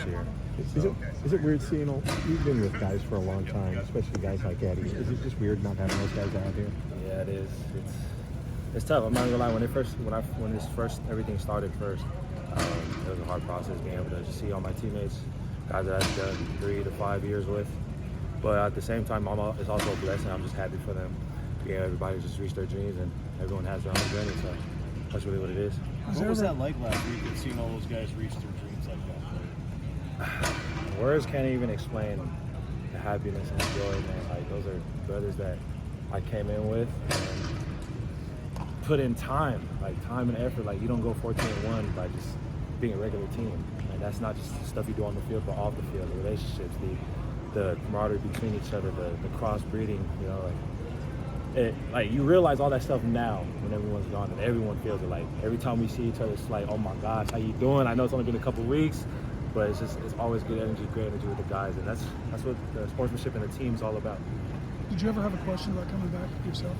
this year. Is it weird seeing you've been with guys for a long time, especially guys like Eddie? Is it just weird not having those guys out here? Yeah, it is. It's tough. I'm not gonna lie. When everything started first, it was a hard process being able to just see all my teammates, guys that I've done 3 to 5 years with. But at the same time, it's also a blessing. I'm just happy for them. Everybody just reached their dreams, and everyone has their own journey. So that's really what it is. What was that like last week, and seeing all those guys reach their dreams like that? Words can't even explain the happiness and the joy, man. Like, those are brothers that I came in with and put in time and effort. Like, you don't go 14-1 by just being a regular team. And that's not just stuff you do on the field, but off the field. The relationships, the camaraderie between each other, the cross-breeding, like you realize all that stuff now when everyone's gone, and everyone feels it. Like, every time we see each other, it's like, oh my gosh, how you doing? I know it's only been a couple weeks, but it's always great energy with the guys, and that's what the sportsmanship and the team's all about. Did you ever have a question about coming back yourself?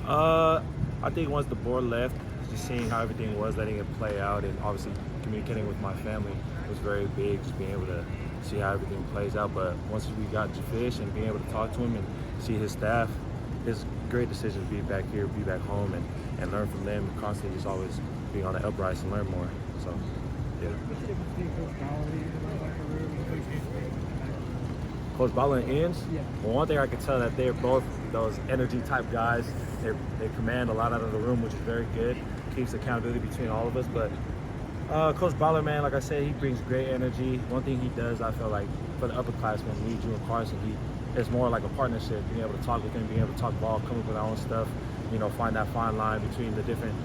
I think once the board left, just seeing how everything was, letting it play out, and obviously communicating with my family was very big, just being able to see how everything plays out. But once we got Jafish and being able to talk to him and see his staff, it's a great decision to be back here, be back home, and learn from them, and constantly just always being on the uprise and learn more. So, yeah. Coach Bala and Ends? Yeah. Well, one thing I can tell that they're both those energy type guys. They command a lot out of the room, which is very good. Keeps accountability between all of us. But Coach Bala, man, like I said, he brings great energy. One thing he does, I feel like, for the upperclassmen, me, Drew, and Carson, it's more like a partnership, being able to talk with him, being able to talk ball, come up with our own stuff, find that fine line between the different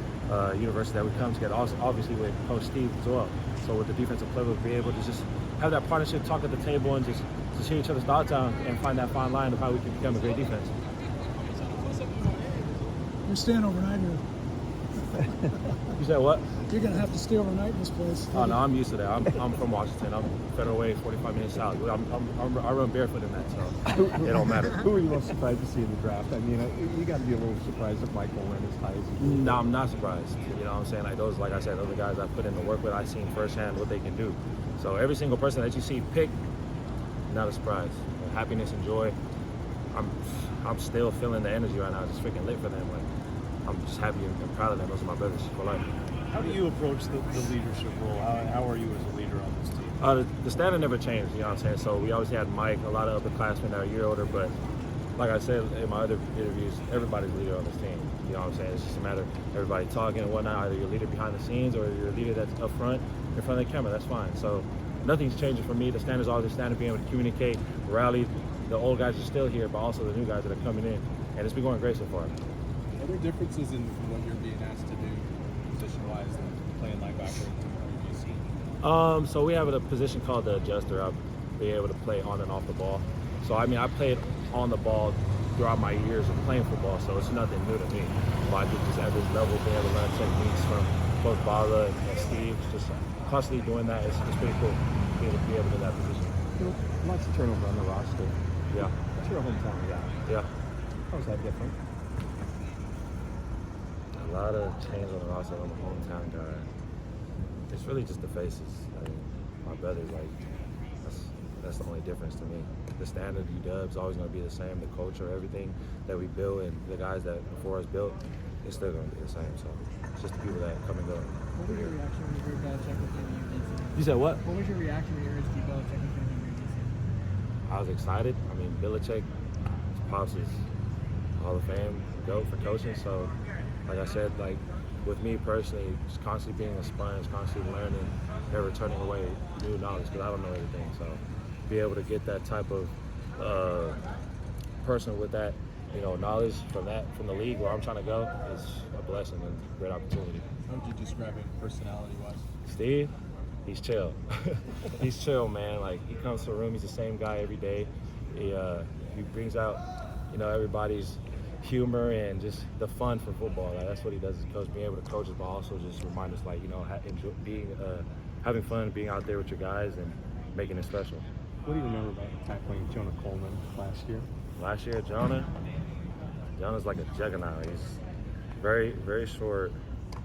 universities that we come together. Also, obviously with Coach Steve as well. So with the defensive play, we'll be able to just have that partnership, talk at the table, and just hear each other's thoughts out and find that fine line of how we can become a great defense. You're staying overnight here. You said what? You're going to have to stay overnight in this place. Oh, no, I'm used to that. I'm from Washington. I'm Federal Way, 45 minutes south. I run barefoot in that, so it don't matter. Who are you most surprised to see in the draft? I mean, you got to be a little surprised if Michael went as high as he did. No, I'm not surprised. You know what I'm saying? Like I said, those are guys I put in the work with. I've seen firsthand what they can do. So every single person that you see pick, not a surprise. Happiness and joy. I'm still feeling the energy right now. Just freaking lit for them. Like, I'm just happy and proud of them. Those are my brothers for life. How do you approach the leadership role? How are you as a leader on this team? The standard never changed, you know what I'm saying? So we always had Mike, a lot of upperclassmen that are a year older, but like I said in my other interviews, everybody's a leader on this team. You know what I'm saying? It's just a matter of everybody talking and whatnot. Either you're a leader behind the scenes or you're a leader that's up front, in front of the camera. That's fine. So nothing's changing for me. The standard's always the standard, being able to communicate, rally. The old guys are still here, but also the new guys that are coming in. And it's been going great so far. Are there differences in what you're being asked to do position-wise than playing linebacker in DC? So we have a position called the adjuster. I'll be able to play on and off the ball. So, I mean, I played on the ball throughout my years of playing football, so it's nothing new to me. But I think just at this level, being able to learn techniques from Coach Bala and Steve, just constantly doing that, it's pretty cool being able to be able to do that position. Lots of turnover on the roster. Yeah. That's your hometown guy. Yeah. How's that different? A lot of change on the roster. I'm a hometown guy. It's really just the faces. I mean, my brothers, like, that's the only difference to me. The standard UW always going to be the same. The culture, everything that we built, and the guys that before us built, it's still going to be the same. So it's just the people that come and go. What was your reaction when you heard Belichick was going to be your DC? You said what? What was your reaction when you heard Steve Belichick was going to be your DC? I was excited. I mean, Belichick, his pops is Hall of Fame GOAT for coaching. So, like I said, like with me personally, just constantly being a sponge, constantly learning, never turning away new knowledge because I don't know everything. So, be able to get that type of person with that, knowledge from the league where I'm trying to go is a blessing and a great opportunity. How would you describe him personality-wise? Steve, he's chill. He's chill, man. Like, he comes to the room, he's the same guy every day. He brings out, everybody's humor and just the fun for football. Like, that's what he does as a coach, being able to coach us, but also just remind us, like, enjoy having fun, being out there with your guys and making it special. What do you remember about tackling Jonah Coleman last year? Last year, Jonah's like a juggernaut. He's very, very short.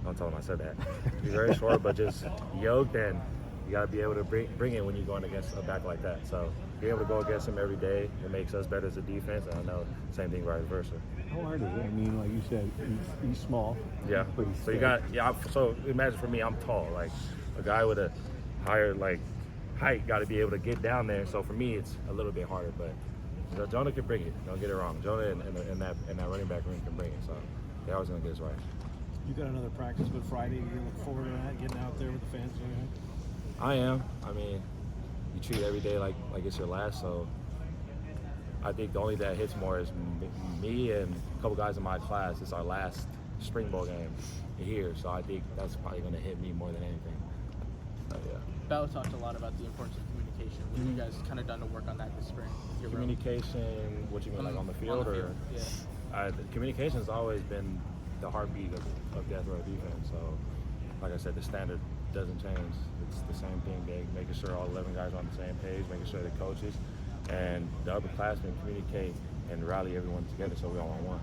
Don't tell him I said that. He's very short, but just yoked, and You got to be able to bring it when you're going against a back like that. So be able to go against him every day, it makes us better as a defense, and I know same thing vice versa. How hard is it? I mean, like you said, he's small. Yeah. But he's So you got so imagine for me, I'm tall. Like a guy with a higher height got to be able to get down there. So for me, it's a little bit harder. But Jonah can bring it. Don't get it wrong. Jonah and that running back room can bring it. So they're always gonna get us right. You got another practice, but Friday you look forward to that, getting out there with the fans. I am. I mean, you treat every day like it's your last. So I think the only that hits more is me and a couple guys in my class. It's our last spring ball game here, so I think that's probably going to hit me more than anything. Yeah. Bella talked a lot about the importance of communication. What have you guys kind of done to work on that this spring? Communication, what you mean, like on the field? Yeah. Communication has always been the heartbeat of Death Row defense. So, like I said, the standard doesn't change. It's the same thing, making sure all 11 guys are on the same page, making sure the coaches and the upperclassmen communicate and rally everyone together so we all on one.